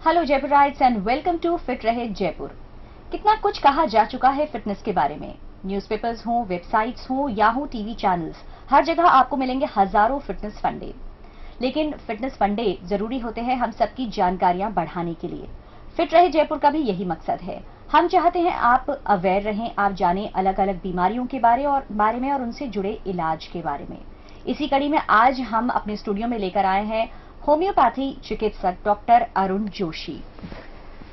Hello Jaipurites and welcome to fit रहे जयपुर। कितना कुछ कहा जा चुका है फिटनेस के बारे में। न्यूज़पेपर्स हों, वेबसाइट्स हों या हो टीवी चैनल्स, हर जगह आपको मिलेंगे हजारों फिटनेस फंडे। लेकिन फिटनेस फंडे जरूरी होते हैं हम सबकी जानकारियां बढ़ाने के लिए। फिट रहे जयपुर का भी यही मकसद है। हम चाहते हैं आप अवेयर रहें, आप जानें अलग अलग बीमारियों के बारे में और उनसे जुड़े इलाज के बारे में। इसी कड़ी में आज हम अपने स्टूडियो में लेकर आए हैं होम्योपैथी चिकित्सक डॉक्टर अरुण जोशी।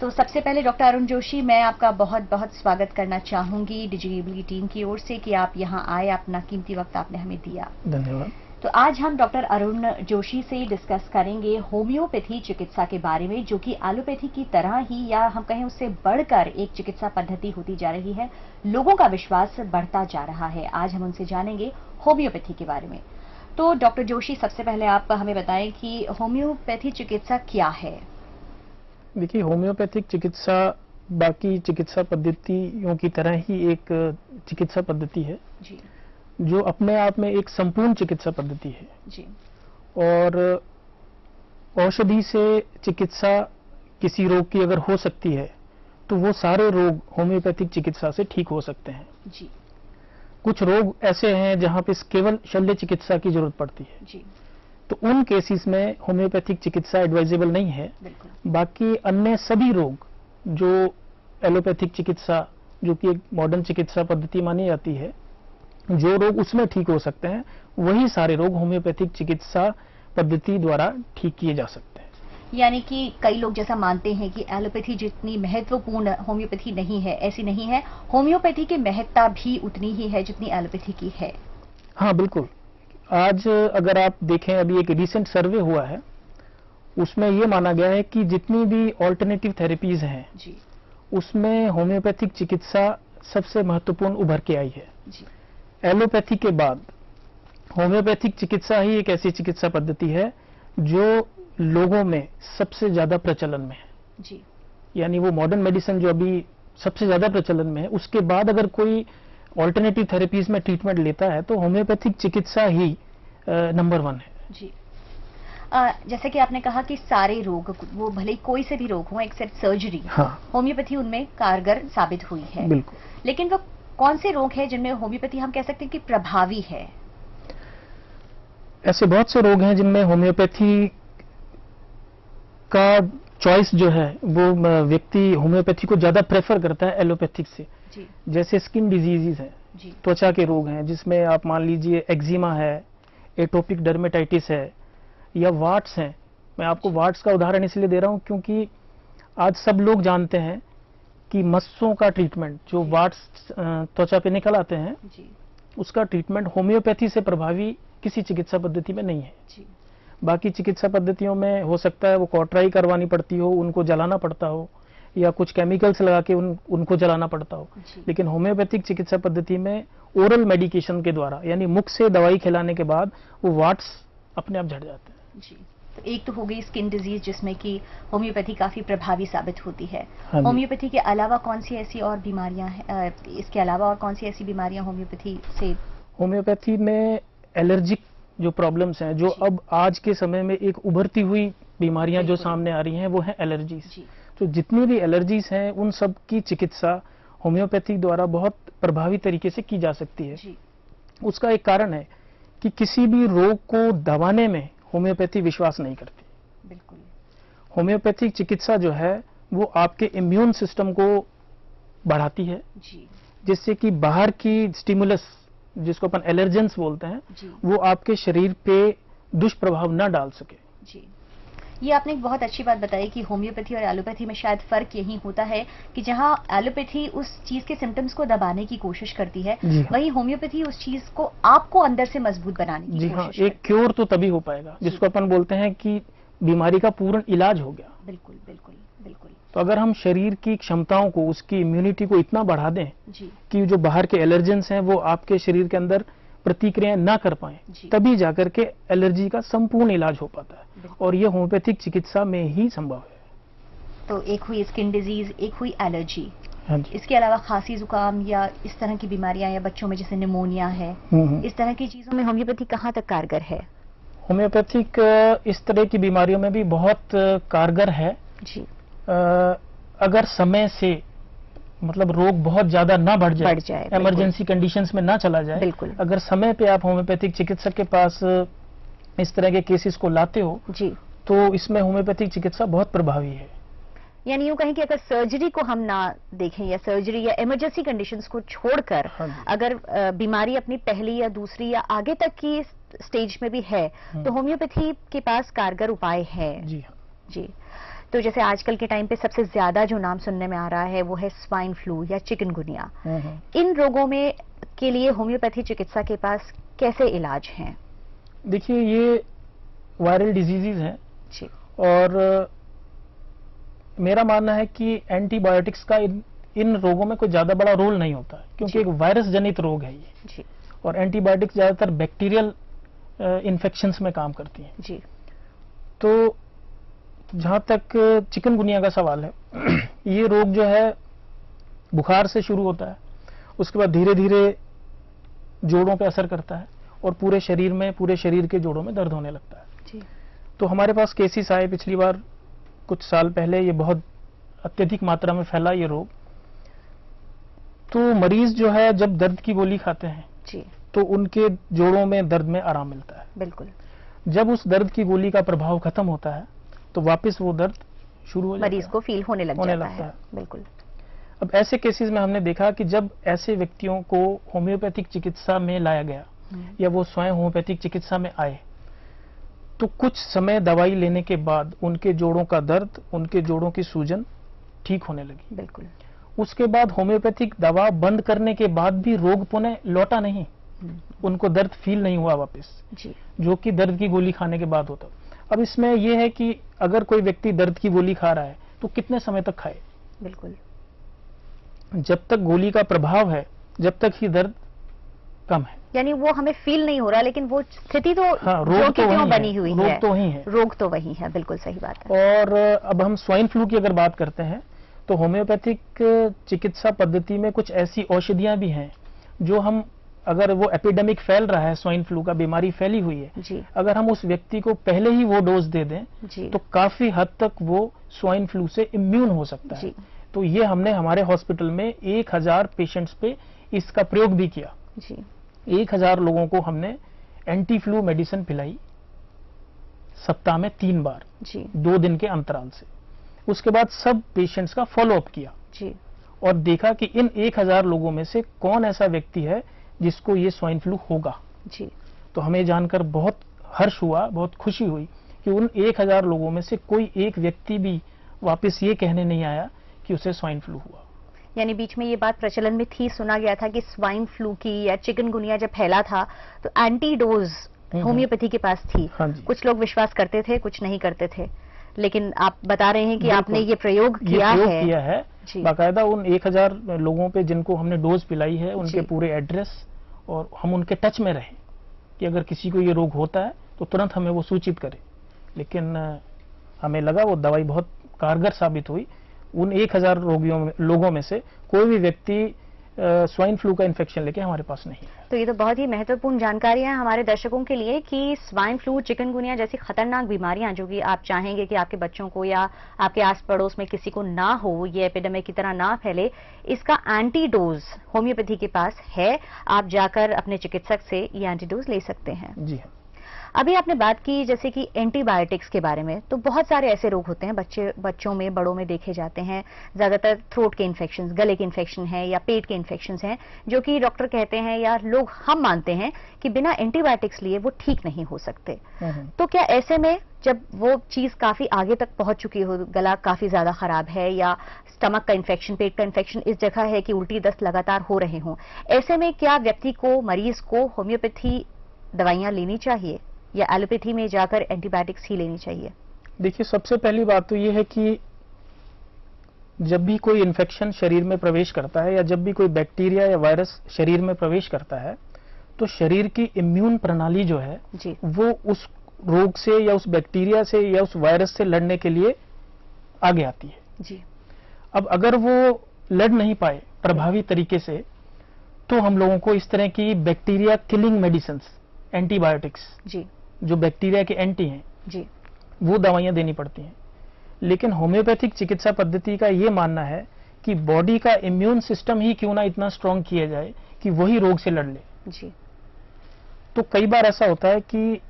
तो सबसे पहले डॉक्टर अरुण जोशी, मैं आपका बहुत बहुत स्वागत करना चाहूंगी डिजिबली टीम की ओर से कि आप यहाँ आए, अपना कीमती वक्त आपने हमें दिया। धन्यवाद। तो आज हम डॉक्टर अरुण जोशी से डिस्कस करेंगे होम्योपैथी चिकित्सा के बारे में, जो कि एलोपैथी की तरह ही या हम कहें उससे बढ़कर एक चिकित्सा पद्धति होती जा रही है। लोगों का विश्वास बढ़ता जा रहा है। आज हम उनसे जानेंगे होम्योपैथी के बारे में। तो डॉक्टर जोशी, सबसे पहले आप हमें बताएं कि होम्योपैथी चिकित्सा क्या है। देखिए, होम्योपैथिक चिकित्सा बाकी चिकित्सा पद्धतियों की तरह ही एक चिकित्सा पद्धति है जी, जो अपने आप में एक संपूर्ण चिकित्सा पद्धति है जी, और औषधि से चिकित्सा किसी रोग की अगर हो सकती है तो वो सारे रोग होम्योपैथिक चिकित्सा से ठीक हो सकते हैं। जी, कुछ रोग ऐसे हैं जहां पे केवल शल्य चिकित्सा की जरूरत पड़ती है, जी, तो उन केसेस में होम्योपैथिक चिकित्सा एडवाइजेबल नहीं है। बिल्कुल। बाकी अन्य सभी रोग जो एलोपैथिक चिकित्सा, जो कि एक मॉडर्न चिकित्सा पद्धति मानी जाती है, जो रोग उसमें ठीक हो सकते हैं, वही सारे रोग होम्योपैथिक चिकित्सा पद्धति द्वारा ठीक किए जा सकते हैं। यानी कि कई लोग जैसा मानते हैं कि एलोपैथी जितनी महत्वपूर्ण होम्योपैथी नहीं है, ऐसी नहीं है। होम्योपैथी की महत्ता भी उतनी ही है जितनी एलोपैथी की है। हाँ, बिल्कुल। आज अगर आप देखें, अभी एक रिसेंट सर्वे हुआ है, उसमें यह माना गया है कि जितनी भी ऑल्टरनेटिव थेरेपीज हैं जी, उसमें होम्योपैथिक चिकित्सा सबसे महत्वपूर्ण उभर के आई है। जी, एलोपैथी के बाद होम्योपैथिक चिकित्सा ही एक ऐसी चिकित्सा पद्धति है जो लोगों में सबसे ज्यादा प्रचलन में है। जी, यानी वो मॉडर्न मेडिसिन जो अभी सबसे ज्यादा प्रचलन में है, उसके बाद अगर कोई ऑल्टरनेटिव थेरेपीज में ट्रीटमेंट लेता है तो होम्योपैथिक चिकित्सा ही नंबर 1 है। जी। जैसे कि आपने कहा कि सारे रोग, वो भले कोई से भी रोग हो एक्सेप्ट सर्जरी, हाँ, होम्योपैथी उनमें कारगर साबित हुई है। बिल्कुल। लेकिन वो कौन से रोग हैं जिनमें होम्योपैथी हम कह सकते हैं कि प्रभावी है? ऐसे बहुत से रोग हैं जिनमें होम्योपैथी का चॉइस जो है वो व्यक्ति होम्योपैथी को ज्यादा प्रेफर करता है एलोपैथिक से। जी, जैसे स्किन डिजीजेज हैं, जी, त्वचा के रोग हैं, जिसमें आप मान लीजिए एक्जिमा है, एटोपिक डर्मेटाइटिस है या वाट्स हैं। मैं आपको वाट्स का उदाहरण इसलिए दे रहा हूं क्योंकि आज सब लोग जानते हैं कि मस्सों का ट्रीटमेंट, जो वाट्स त्वचा पे निकल आते हैं, जी, उसका ट्रीटमेंट होम्योपैथी से प्रभावी किसी चिकित्सा पद्धति में नहीं है। जी, बाकी चिकित्सा पद्धतियों में हो सकता है वो कॉटराई करवानी पड़ती हो, उनको जलाना पड़ता हो या कुछ केमिकल्स लगा के उनको जलाना पड़ता हो। जी। लेकिन होम्योपैथिक चिकित्सा पद्धति में ओरल मेडिकेशन के द्वारा, यानी मुख से दवाई खिलाने के बाद वो वाट्स अपने आप झड़ जाते हैं। जी, तो एक तो हो गई स्किन डिजीज जिसमें कि होम्योपैथी काफी प्रभावी साबित होती है। हाँ जी। होम्योपैथी के अलावा कौन सी ऐसी और बीमारियां हैं, इसके अलावा और कौन सी ऐसी बीमारियां होम्योपैथी से? होम्योपैथी में एलर्जिक जो प्रॉब्लम्स हैं, जो जी। अब आज के समय में एक उभरती हुई बीमारियां जो बिल्कुल। सामने आ रही हैं, वो है एलर्जीज। जी, तो जितनी भी एलर्जीज हैं उन सब की चिकित्सा होम्योपैथी द्वारा बहुत प्रभावी तरीके से की जा सकती है। जी, उसका एक कारण है कि किसी भी रोग को दबाने में होम्योपैथी विश्वास नहीं करती। बिल्कुल। होम्योपैथिक चिकित्सा जो है वो आपके इम्यून सिस्टम को बढ़ाती है, जी, जिससे कि बाहर की स्टिमुलस, जिसको अपन एलर्जेंस बोलते हैं, जी, वो आपके शरीर पे दुष्प्रभाव न डाल सके। जी। ये आपने एक बहुत अच्छी बात बताई कि होम्योपैथी और एलोपैथी में शायद फर्क यही होता है कि जहां एलोपैथी उस चीज के सिम्टम्स को दबाने की कोशिश करती है, जी हाँ। वहीं होम्योपैथी उस चीज को आपको अंदर से मजबूत बनाने की जी हाँ, कोशिश एक क्योर तो तभी हो पाएगा जिसको अपन बोलते हैं कि बीमारी का पूर्ण इलाज हो गया। बिल्कुल, बिल्कुल, बिल्कुल। तो अगर हम शरीर की क्षमताओं को, उसकी इम्यूनिटी को इतना बढ़ा दें जी, कि जो बाहर के एलर्जेंस हैं वो आपके शरीर के अंदर प्रतिक्रियाएं ना कर पाए, जी। तभी जाकर के एलर्जी का संपूर्ण इलाज हो पाता है, बिल्कुल। और ये होम्योपैथिक चिकित्सा में ही संभव है। तो एक हुई स्किन डिजीज, एक हुई एलर्जी। हाँ जी। इसके अलावा खांसी, जुकाम या इस तरह की बीमारियां, या बच्चों में जैसे निमोनिया है, इस तरह की चीजों में होम्योपैथी कहाँ तक कारगर है? होम्योपैथिक इस तरह की बीमारियों में भी बहुत कारगर है। जी, अगर समय से मतलब रोग बहुत ज्यादा ना बढ़ जाए इमरजेंसी कंडीशंस में ना चला जाए, बिल्कुल। अगर समय पे आप होम्योपैथिक चिकित्सक के पास इस तरह के केसेस को लाते हो जी, तो इसमें होम्योपैथिक चिकित्सा बहुत प्रभावी है। यानी यूं कहें कि अगर सर्जरी को हम ना देखें या सर्जरी या इमरजेंसी कंडीशंस को छोड़कर अगर बीमारी अपनी पहली या दूसरी या आगे तक की स्टेज में भी है तो होम्योपैथी के पास कारगर उपाय है। जी हाँ जी। तो जैसे आजकल के टाइम पे सबसे ज्यादा जो नाम सुनने में आ रहा है वो है स्वाइन फ्लू या चिकनगुनिया। इन रोगों में के लिए होम्योपैथी चिकित्सा के पास कैसे इलाज हैं? देखिए, ये वायरल डिजीजेज हैं जी, और मेरा मानना है कि एंटीबायोटिक्स का इन रोगों में कोई ज्यादा बड़ा रोल नहीं होता है, क्योंकि एक वायरस जनित रोग है ये जी, और एंटीबायोटिक्स ज्यादातर बैक्टीरियल इन्फेक्शंस में काम करती हैं। जी। तो जहां तक चिकनगुनिया का सवाल है, ये रोग जो है बुखार से शुरू होता है, उसके बाद धीरे धीरे जोड़ों पे असर करता है और पूरे शरीर के जोड़ों में दर्द होने लगता है। जी। तो हमारे पास केसेस आए पिछली बार कुछ साल पहले, ये बहुत अत्यधिक मात्रा में फैला ये रोग। तो मरीज जो है जब दर्द की गोली खाते हैं जी, तो उनके जोड़ों में दर्द में आराम मिलता है। बिल्कुल। जब उस दर्द की गोली का प्रभाव खत्म होता है तो वापस वो दर्द शुरू हो जाता है, मरीज को फील होने लगता है। बिल्कुल। अब ऐसे केसेस में हमने देखा कि जब ऐसे व्यक्तियों को होम्योपैथिक चिकित्सा में लाया गया या वो स्वयं होम्योपैथिक चिकित्सा में आए तो कुछ समय दवाई लेने के बाद उनके जोड़ों का दर्द, उनके जोड़ों की सूजन ठीक होने लगी। बिल्कुल। उसके बाद होम्योपैथिक दवा बंद करने के बाद भी रोग पुनः लौटा नहीं, उनको दर्द फील नहीं हुआ वापस जी, जो कि दर्द की गोली खाने के बाद होता। अब इसमें यह है कि अगर कोई व्यक्ति दर्द की गोली खा रहा है तो कितने समय तक खाए? बिल्कुल। जब तक गोली का प्रभाव है जब तक ही दर्द कम है, यानी वो हमें फील नहीं हो रहा, लेकिन वो स्थिति तो रोग तो वही बनी हुई है, रोग तो वही है, रोग तो वही है। बिल्कुल सही बात है। और अब हम स्वाइन फ्लू की अगर बात करते हैं तो होम्योपैथिक चिकित्सा पद्धति में कुछ ऐसी औषधियां भी हैं जो हम, अगर वो एपिडेमिक फैल रहा है, स्वाइन फ्लू का बीमारी फैली हुई है जी, अगर हम उस व्यक्ति को पहले ही वो डोज दे दें जी, तो काफी हद तक वो स्वाइन फ्लू से इम्यून हो सकता है। तो ये हमने हमारे हॉस्पिटल में 1000 पेशेंट्स पे इसका प्रयोग भी किया जी। 1000 लोगों को हमने एंटी फ्लू मेडिसिन पिलाई सप्ताह में 3 बार जी, 2 दिन के अंतराल से। उसके बाद सब पेशेंट्स का फॉलो अप किया जी, और देखा कि इन 1000 लोगों में से कौन ऐसा व्यक्ति है जिसको ये स्वाइन फ्लू होगा जी। तो हमें जानकर बहुत हर्ष हुआ, बहुत खुशी हुई कि उन 1000 लोगों में से कोई एक व्यक्ति भी वापस ये कहने नहीं आया कि उसे स्वाइन फ्लू हुआ। यानी बीच में ये बात प्रचलन में थी, सुना गया था कि स्वाइन फ्लू की या चिकनगुनिया जब फैला था तो एंटी डोज होम्योपैथी के पास थी। कुछ लोग विश्वास करते थे, कुछ नहीं करते थे, लेकिन आप बता रहे हैं कि आपने ये प्रयोग किया है बाकायदा उन 1000 लोगों पे जिनको हमने डोज पिलाई है उनके पूरे एड्रेस, और हम उनके टच में रहे कि अगर किसी को ये रोग होता है तो तुरंत हमें वो सूचित करे। लेकिन हमें लगा वो दवाई बहुत कारगर साबित हुई। उन 1000 लोगों में से कोई भी व्यक्ति स्वाइन फ्लू का इन्फेक्शन लेके हमारे पास नहीं है। तो ये तो बहुत ही महत्वपूर्ण जानकारी है हमारे दर्शकों के लिए कि स्वाइन फ्लू, चिकनगुनिया जैसी खतरनाक बीमारियां जो कि आप चाहेंगे कि आपके बच्चों को या आपके आस पड़ोस में किसी को ना हो, ये एपिडेमिक की तरह ना फैले, इसका एंटी डोज होम्योपैथी के पास है। आप जाकर अपने चिकित्सक से ये एंटी डोज ले सकते हैं। जी हाँ। अभी आपने बात की जैसे कि एंटीबायोटिक्स के बारे में, तो बहुत सारे ऐसे रोग होते हैं बच्चों में, बड़ों में देखे जाते हैं। ज्यादातर थ्रोट के इन्फेक्शन, गले के इन्फेक्शन है या पेट के इन्फेक्शन हैं जो कि डॉक्टर कहते हैं या लोग हम मानते हैं कि बिना एंटीबायोटिक्स लिए वो ठीक नहीं हो सकते। तो क्या ऐसे में जब वो चीज काफी आगे तक पहुंच चुकी हो, गला काफी ज्यादा खराब है या स्टमक का इन्फेक्शन, पेट का इन्फेक्शन इस जगह है कि उल्टी दस्त लगातार हो रहे हों, ऐसे में क्या व्यक्ति को, मरीज को होम्योपैथी दवाइयां लेनी चाहिए या एलोपैथी में जाकर एंटीबायोटिक्स ही लेनी चाहिए? देखिए, सबसे पहली बात तो ये है कि जब भी कोई इन्फेक्शन शरीर में प्रवेश करता है या जब भी कोई बैक्टीरिया या वायरस शरीर में प्रवेश करता है तो शरीर की इम्यून प्रणाली जो है वो उस रोग से या उस बैक्टीरिया से या उस वायरस से लड़ने के लिए आगे आती है जी। अब अगर वो लड़ नहीं पाए प्रभावी तरीके से तो हम लोगों को इस तरह की बैक्टीरिया किलिंग मेडिसिन, एंटीबायोटिक्स जी, जो बैक्टीरिया के एंटी हैं जी, वो दवाइयां देनी पड़ती हैं। लेकिन होम्योपैथिक चिकित्सा पद्धति का ये मानना है कि बॉडी का इम्यून सिस्टम ही क्यों ना इतना स्ट्रांग किया जाए कि वही रोग से लड़ ले। जी। तो कई बार ऐसा होता है कि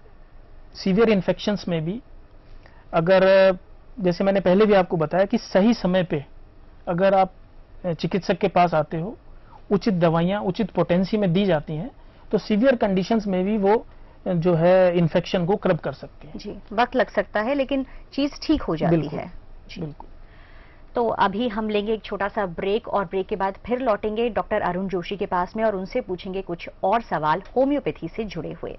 सीवियर इन्फेक्शंस में भी अगर, जैसे मैंने पहले भी आपको बताया कि सही समय पे अगर आप चिकित्सक के पास आते हो, उचित दवाइयां उचित पोटेंसी में दी जाती हैं, तो सीवियर कंडीशंस में भी वो जो है इन्फेक्शन को कर्ब कर सकती है। जी, वक्त लग सकता है लेकिन चीज ठीक हो जाती है। बिल्कुल। तो अभी हम लेंगे एक छोटा सा ब्रेक और ब्रेक के बाद फिर लौटेंगे डॉक्टर अरुण जोशी के पास में और उनसे पूछेंगे कुछ और सवाल होम्योपैथी से जुड़े हुए।